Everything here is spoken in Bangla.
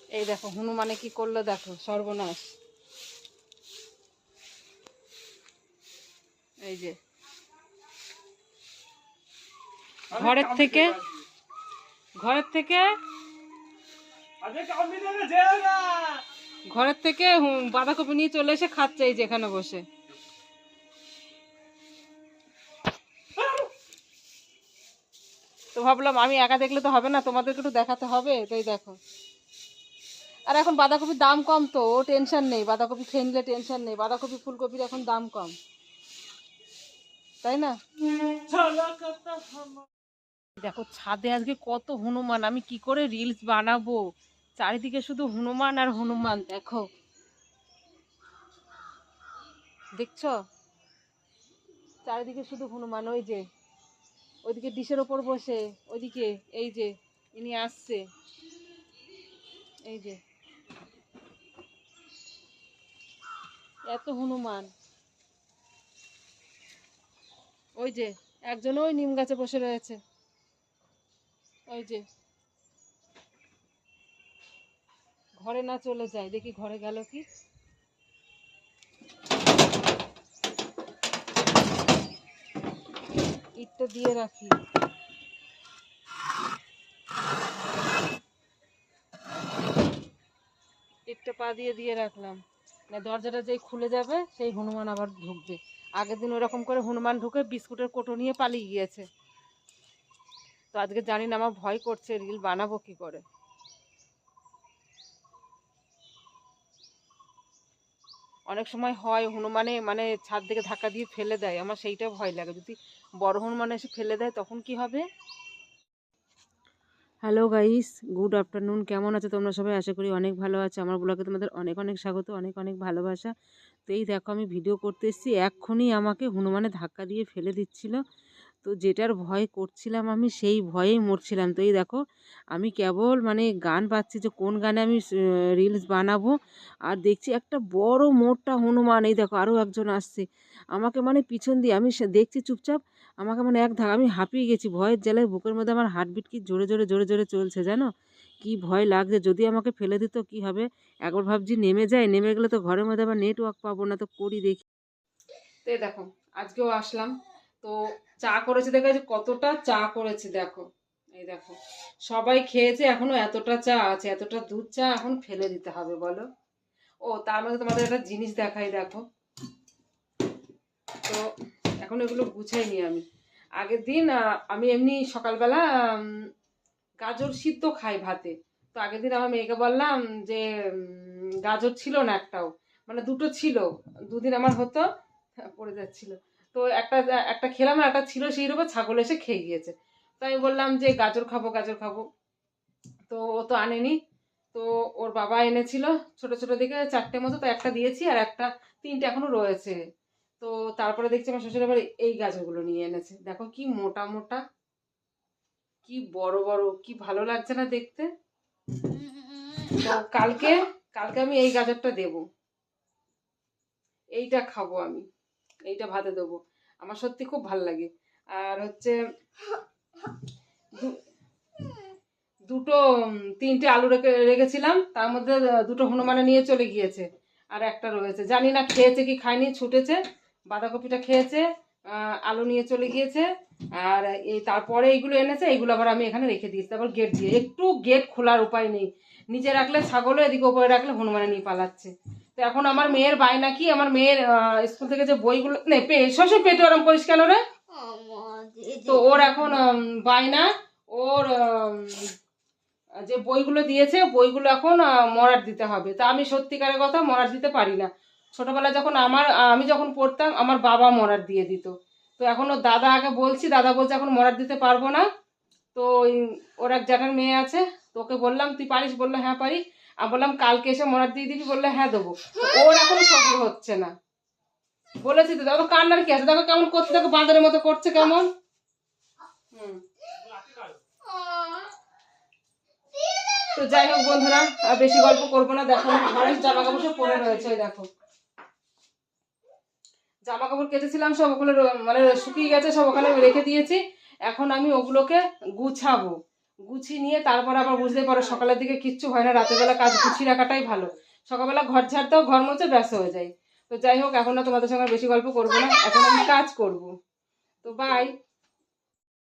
এই দেখো হনুমানে কি করলো, দেখো সর্বনাশ। এই যে ঘরের থেকে বাঁধাকপি নিয়ে চলে এসে খাচ্ছে এই যে এখানে বসে। তো ভাবলাম আমি একা দেখলে তো হবে না, তোমাদেরকে একটু দেখাতে হবে, তাই দেখো। আর এখন বাঁধাকপির দাম কম, তো ও টেনশন নেই, বাঁধাকপি খেয়ে নিলে টেনশন নেই, বাঁধাকপি ফুলকপির এখন দাম কম, তাই না? দেখো ছাদে আজকে কত হনুমান, আমি কি করে রিলস বানাবো, চারিদিকে শুধু হনুমান আর হনুমান। দেখো দেখছো, চারিদিকে শুধু হনুমান। ওই যে ওইদিকে ডিশের ওপর বসে, ওইদিকে এই যে ইনি আসছে, এই যে এত হনুমান। ওই যে একজন ওই নিম গাছে বসে রয়েছে, ওই যে ঘরে না চলে যায়, দেখি ঘরে গেল কি। ইটটা দিয়ে রাখি, ইটটা পা দিয়ে দিয়ে রাখলাম, না দরজাটা যেই খুলে যাবে সেই হনুমান আবার ঢুকবে। আগের দিন ওরকম করে হনুমান ঢুকে বিস্কুটের কোটো নিয়ে পালিয়ে গিয়েছে। তো আজকে জানি না, আমার ভয় করছে, রিল বানাবো কি করে। অনেক সময় হয় হনুমানে মানে ছাদ থেকে ধাক্কা দিয়ে ফেলে দেয়, আমার সেইটা ভয় লাগে, যদি বড় হনুমান এসে ফেলে দেয় তখন কি হবে। Hello guys, good afternoon. কেমন আছো তোমরা সবাই? আশা করি অনেক ভালো আছে। আমার ব্লগে তোমাদের অনেক অনেক স্বাগত, অনেক অনেক ভালোবাসা। তো এই দেখো আমি ভিডিও করতে এসেছি, এক্ষুনি আমাকে হনুমানে ধাক্কা দিয়ে ফেলে দিচ্ছিল। তো যেটার ভয় করছিলাম আমি, সেই ভয়েই মরছিলাম। তো এই দেখো আমি কেবল মানে গান পাচ্ছি যে কোন গানে আমি রিলস বানাবো, আর দেখছি একটা বড় মোটা হনুমান। এই দেখো আরও একজন আসছে আমাকে মানে পিছন দিয়ে, আমি দেখছি চুপচাপ, আমাকে মানে এক ধাক্কা, আমি হাঁপিয়ে গেছি ভয়ের জ্বালায়, বুকের মধ্যে আমার হার্টবিট কি জোরে জোরে জোরে জোরে চলছে জানো, কি ভয় লাগছে। যদি আমাকে ফেলে দিত কি হবে। একবার ভাবছি নেমে যায়, নেমে গেলে তো ঘরের মধ্যে আবার নেটওয়ার্ক পাবো না, তো করি দেখি। তো দেখো আজকেও আসলাম, তো চা করেছে, দেখো যে কতটা চা করেছে দেখো। এই দেখো সবাই খেয়েছে, এখনো এতটা চা আছে, এতটা দুধ চা এখন ফেলে দিতে হবে বলো। ও তার মধ্যে তোমাদের একটা জিনিস দেখাই, দেখো তো এখন এগুলো গুছাইনি আমি। আগের দিন আমি এমনি সকালবেলা গাজর সিদ্ধ খাই ভাতে। তো আগের দিন আমার মেয়েকে বললাম যে গাজর ছিল না একটাও, মানে দুটো ছিল, দুদিন আমার হতো, পড়ে যাচ্ছিল। তো একটা একটা খেলাম, আর একটা ছিল সেই রূপে, ছাগল এসে খেয়ে গিয়েছে। তো আমি বললাম যে গাজর খাবো গাজর খাবো, তো ও তো আনেনি। তো ওর বাবা এনেছিল ছোট ছোট দিকে চারটে মতো, তো একটা দিয়েছি আর একটা, তিনটে এখনো রয়েছে। তো তারপরে দেখছি আমার শ্বশুর আবার এই গাজরগুলো নিয়ে এনেছে, দেখো কি মোটা মোটা, কি বড় বড়, কি ভালো লাগছে না দেখতে। তো কালকে কালকে আমি এই গাজরটা দেব, এইটা খাবো আমি, এইটা ভাতে দেবো, আমার সত্যি খুব ভালো লাগে। আর হচ্ছে দুটো তিনটে আলু রেখেছিলাম, তার মধ্যে দুটো হনুমানে নিয়ে চলে গিয়েছে, আর একটা রয়েছে, জানি না খেয়েছে কি খায়নি, ছুটেছে, বাঁধাকপিটা খেয়েছে, আলু নিয়ে চলে গিয়েছে। আর এই তারপরে এইগুলো এনেছে, এইগুলো আবার আমি এখানে রেখে দিয়েছি, তারপর গেট দিয়ে, একটু গেট খোলার উপায় নেই, নিচে রাখলে ছাগলে, এদিকে ওপরে রাখলে হনুমানে নিয়ে পালাচ্ছে। তো এখন আমার মেয়ের বায়না কি, আমার মেয়ের স্কুল থেকে যে বইগুলো নেই, সবসময় পেটে ওরম করিস কেন রে। তো ওর এখন বায়না, ওর যে বইগুলো দিয়েছে বইগুলো এখন মরার দিতে হবে। তা আমি সত্যিকারের কথা মরার দিতে পারি না। ছোটবেলায় যখন আমি যখন পড়তাম আমার বাবা মরার দিয়ে দিত। তো এখন ওর দাদা আগে বলছি, দাদা বলছে এখন মরার দিতে পারবো না। তো ওর এক জ্যাঠার মেয়ে আছে, তোকে বললাম তুই পারিস, বললো হ্যাঁ পারি। আমি বললাম কালকে এসে মরার দিয়ে দিবি, বললো হ্যাঁ দেবো। ওর এখন সহ্য হচ্ছে না, বলেছি তো, দেখো কান্নার কি আছে, দেখো কেমন করছে, দেখো বাঁদরের মতো করছে কেমন। তো যাই হোক বন্ধুরা, বেশি গল্প করবো না। দেখো ঘরের জামা কাপড় সব পরে রয়েছে, ওই দেখো জামা কাপড় কেচেছিলাম সব, ওগুলো মানে শুকিয়ে গেছে সব, ওখানে রেখে দিয়েছি। এখন আমি ওগুলোকে গুছাবো, গুছিয়ে নিয়ে তারপর আবার বুঝতে পারো সকালের দিকে কিচ্ছু হয় না, রাতের বেলা কাজ গুছিয়ে রাখাটাই ভালো। সকালবেলা ঘর ঝাড়তেও ঘর মুছে ব্যস্ত হয়ে যায়। তো যাই হোক, এখন না তোমাদের সঙ্গে বেশি গল্প করবো না, এখন আমি কাজ করব। তো বাই।